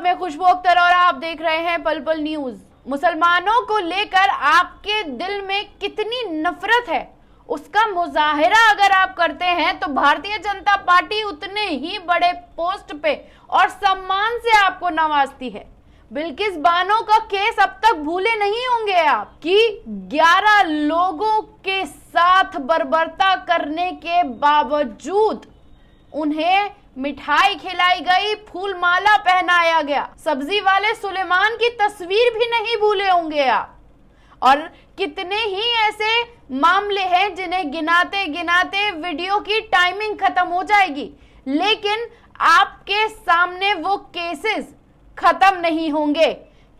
मैं खुशबू अख्तर और आप देख रहे हैं पल पल न्यूज। मुसलमानों को लेकर आपके दिल में कितनी नफरत है उसका मुजाहिरा अगर आप करते हैं तो भारतीय जनता पार्टी उतने ही बड़े पोस्ट पे और सम्मान से आपको नवाजती है। बिल्किस बानो का केस अब तक भूले नहीं होंगे आप कि 11 लोगों के साथ बर्बरता करने के बावजूद उन्हें मिठाई खिलाई गई, फूल माला पहनाया गया। सब्जी वाले सुलेमान की तस्वीर भी नहीं भूले होंगे आप। और कितने ही ऐसे मामले हैं जिन्हें गिनाते गिनाते वीडियो की टाइमिंग खत्म हो जाएगी, लेकिन आपके सामने वो केसेस खत्म नहीं होंगे।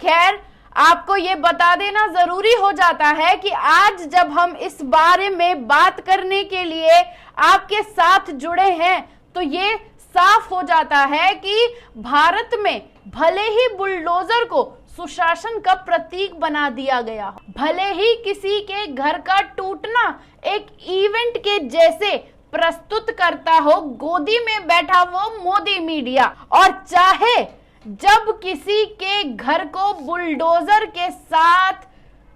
खैर, आपको ये बता देना जरूरी हो जाता है कि आज जब हम इस बारे में बात करने के लिए आपके साथ जुड़े हैं तो ये साफ हो जाता है कि भारत में भले ही बुलडोजर को सुशासन का प्रतीक बना दिया गया, भले ही किसी के घर का टूटना एक इवेंट के जैसे प्रस्तुत करता हो गोदी में बैठा वो मोदी मीडिया, और चाहे जब किसी के घर को बुलडोजर के साथ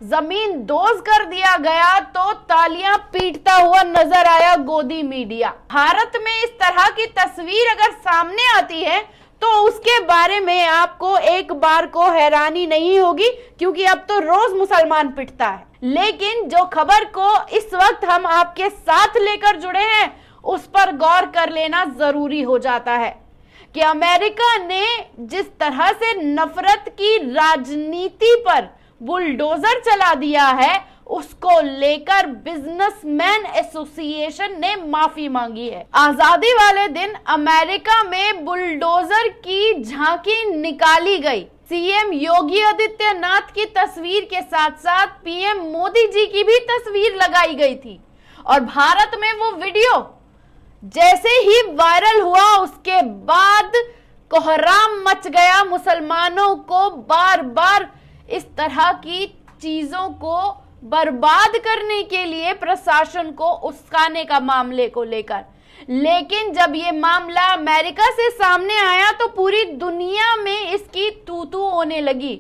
जमीन दोज कर दिया गया तो तालियां पीटता हुआ नजर आया गोदी मीडिया। भारत में इस तरह की तस्वीर अगर सामने आती है तो उसके बारे में आपको एक बार को हैरानी नहीं होगी, क्योंकि अब तो रोज मुसलमान पिटता है। लेकिन जो खबर को इस वक्त हम आपके साथ लेकर जुड़े हैं उस पर गौर कर लेना जरूरी हो जाता है कि अमेरिका ने जिस तरह से नफरत की राजनीति पर बुलडोजर चला दिया है उसको लेकर बिजनेसमैन एसोसिएशन ने माफी मांगी है। आजादी वाले दिन अमेरिका में बुलडोजर की झांकी निकाली गई। सीएम योगी आदित्यनाथ की तस्वीर के साथ साथ पीएम मोदी जी की भी तस्वीर लगाई गई थी, और भारत में वो वीडियो जैसे ही वायरल हुआ उसके बाद कोहराम मच गया। मुसलमानों को बार बार इस तरह की चीजों को बर्बाद करने के लिए प्रशासन को उस्काने का मामले को लेकर। लेकिन जब ये मामला अमेरिका से सामने आया तो पूरी दुनिया में इसकी तू तू होने लगी,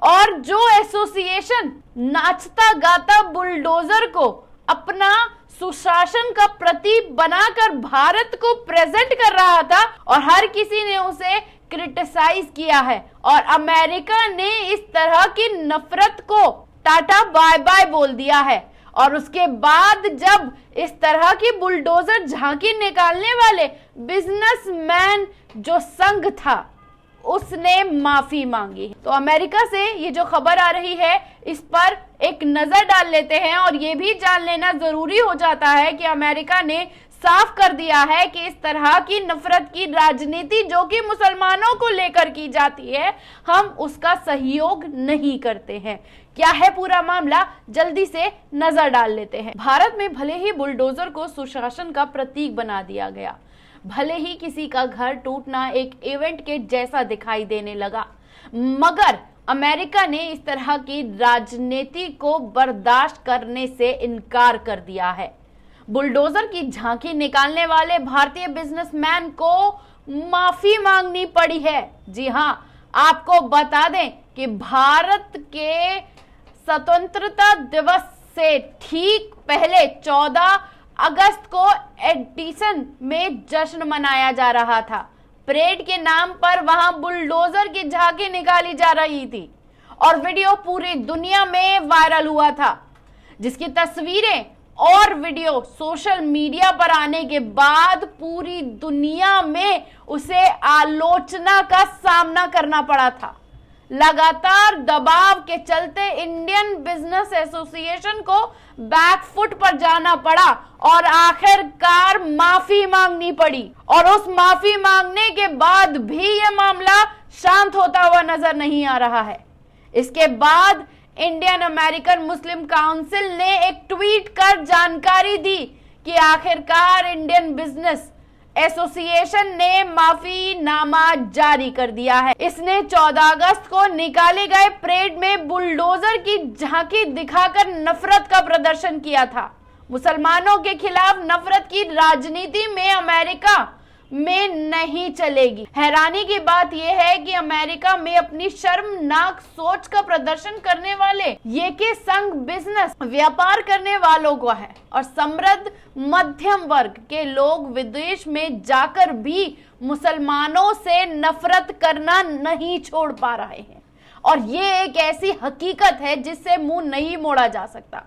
और जो एसोसिएशन नाचता गाता बुलडोजर को अपना सुशासन का प्रतीक बनाकर भारत को प्रेजेंट कर रहा था और हर किसी ने उसे क्रिटिसाइज किया है, और अमेरिका ने इस तरह की नफरत को टाटा बाय बाय बोल दिया है। और उसके बाद जब इस तरह की बुलडोजर झांकी निकालने वाले बिजनेसमैन जो संघ था उसने माफी मांगी। तो अमेरिका से ये जो खबर आ रही है इस पर एक नजर डाल लेते हैं, और ये भी जान लेना जरूरी हो जाता है कि अमेरिका ने साफ कर दिया है कि इस तरह की नफरत की राजनीति जो कि मुसलमानों को लेकर की जाती है हम उसका सहयोग नहीं करते हैं। क्या है पूरा मामला, जल्दी से नजर डाल लेते हैं। भारत में भले ही बुलडोजर को सुशासन का प्रतीक बना दिया गया, भले ही किसी का घर टूटना एक इवेंट के जैसा दिखाई देने लगा, मगर अमेरिका ने इस तरह की राजनीति को बर्दाश्त करने से इनकार कर दिया है। बुलडोजर की झांकी निकालने वाले भारतीय बिजनेसमैन को माफी मांगनी पड़ी है। जी हां, आपको बता दें कि भारत के स्वतंत्रता दिवस से ठीक पहले 14 अगस्त को एडिसन में जश्न मनाया जा रहा था। परेड के नाम पर वहां बुलडोजर की झांकी निकाली जा रही थी और वीडियो पूरी दुनिया में वायरल हुआ था, जिसकी तस्वीरें और वीडियो सोशल मीडिया पर आने के बाद पूरी दुनिया में उसे आलोचना का सामना करना पड़ा था। लगातार दबाव के चलते इंडियन बिजनेस एसोसिएशन को बैकफुट पर जाना पड़ा और आखिरकार माफी मांगनी पड़ी, और उस माफी मांगने के बाद भी यह मामला शांत होता हुआ नजर नहीं आ रहा है। इसके बाद इंडियन अमेरिकन मुस्लिम काउंसिल ने एक ट्वीट कर जानकारी दी कि आखिरकार इंडियन बिजनेस एसोसिएशन ने माफीनामा जारी कर दिया है। इसने 14 अगस्त को निकाले गए परेड में बुलडोजर की झांकी दिखाकर नफरत का प्रदर्शन किया था। मुसलमानों के खिलाफ नफरत की राजनीति में अमेरिका में नहीं चलेगी। हैरानी की बात यह है कि अमेरिका में अपनी शर्मनाक सोच का प्रदर्शन करने वाले ये के संग बिजनेस व्यापार करने वालों को है और समृद्ध मध्यम वर्ग के लोग विदेश में जाकर भी मुसलमानों से नफरत करना नहीं छोड़ पा रहे हैं। और ये एक ऐसी हकीकत है जिससे मुंह नहीं मोड़ा जा सकता।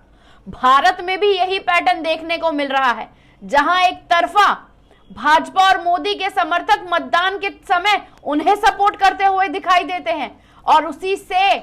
भारत में भी यही पैटर्न देखने को मिल रहा है, जहां एक तरफा भाजपा और मोदी के समर्थक मतदान के समय उन्हें सपोर्ट करते हुए दिखाई देते हैं और उसी से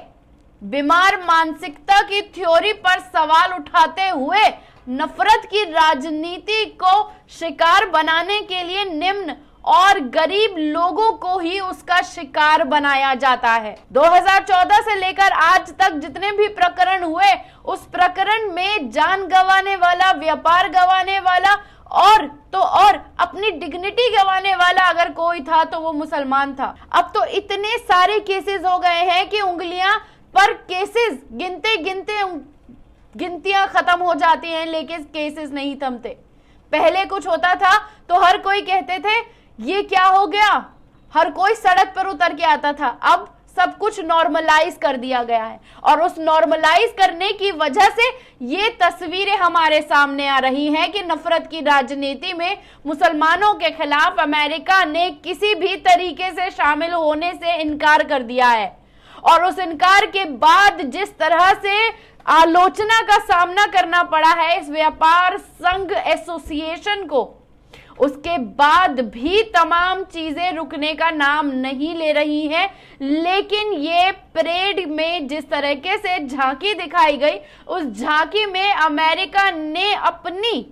बीमार मानसिकता की थ्योरी पर सवाल उठाते हुए नफरत की राजनीति को शिकार बनाने के लिए निम्न और गरीब लोगों को ही उसका शिकार बनाया जाता है। 2014 से लेकर आज तक जितने भी प्रकरण हुए, उस प्रकरण में जान गंवाने वाला, व्यापार गंवाने वाला और अपनी डिग्निटी गंवाने वाला अगर कोई था तो वो मुसलमान था। अब तो इतने सारे केसेस हो गए हैं कि उंगलियां पर केसेस गिनतियां खत्म हो जाती हैं, लेकिन केसेस नहीं थमते। पहले कुछ होता था तो हर कोई कहते थे ये क्या हो गया, हर कोई सड़क पर उतर के आता था। अब सब कुछ नॉर्मलाइज कर दिया गया है और उस नॉर्मलाइज करने की वजह से ये तस्वीरें हमारे सामने आ रही हैं कि नफरत की राजनीति में मुसलमानों के खिलाफ अमेरिका ने किसी भी तरीके से शामिल होने से इनकार कर दिया है। और उस इनकार के बाद जिस तरह से आलोचना का सामना करना पड़ा है इस व्यापार संघ एसोसिएशन को, उसके बाद भी तमाम चीजें रुकने का नाम नहीं ले रही हैं। लेकिन ये परेड में जिस तरीके से झांकी दिखाई गई, उस झांकी में अमेरिका ने अपनी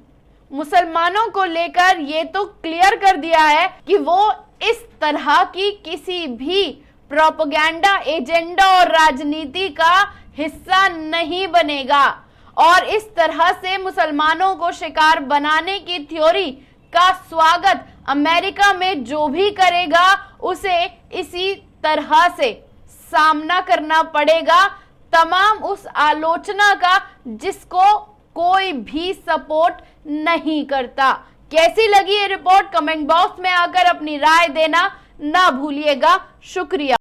मुसलमानों को लेकर ये तो क्लियर कर दिया है कि वो इस तरह की किसी भी प्रोपेगेंडा एजेंडा और राजनीति का हिस्सा नहीं बनेगा और इस तरह से मुसलमानों को शिकार बनाने की थ्योरी का स्वागत अमेरिका में जो भी करेगा उसे इसी तरह से सामना करना पड़ेगा, तमाम उस आलोचना का जिसको कोई भी सपोर्ट नहीं करता। कैसी लगी ये रिपोर्ट कमेंट बॉक्स में आकर अपनी राय देना ना भूलिएगा। शुक्रिया।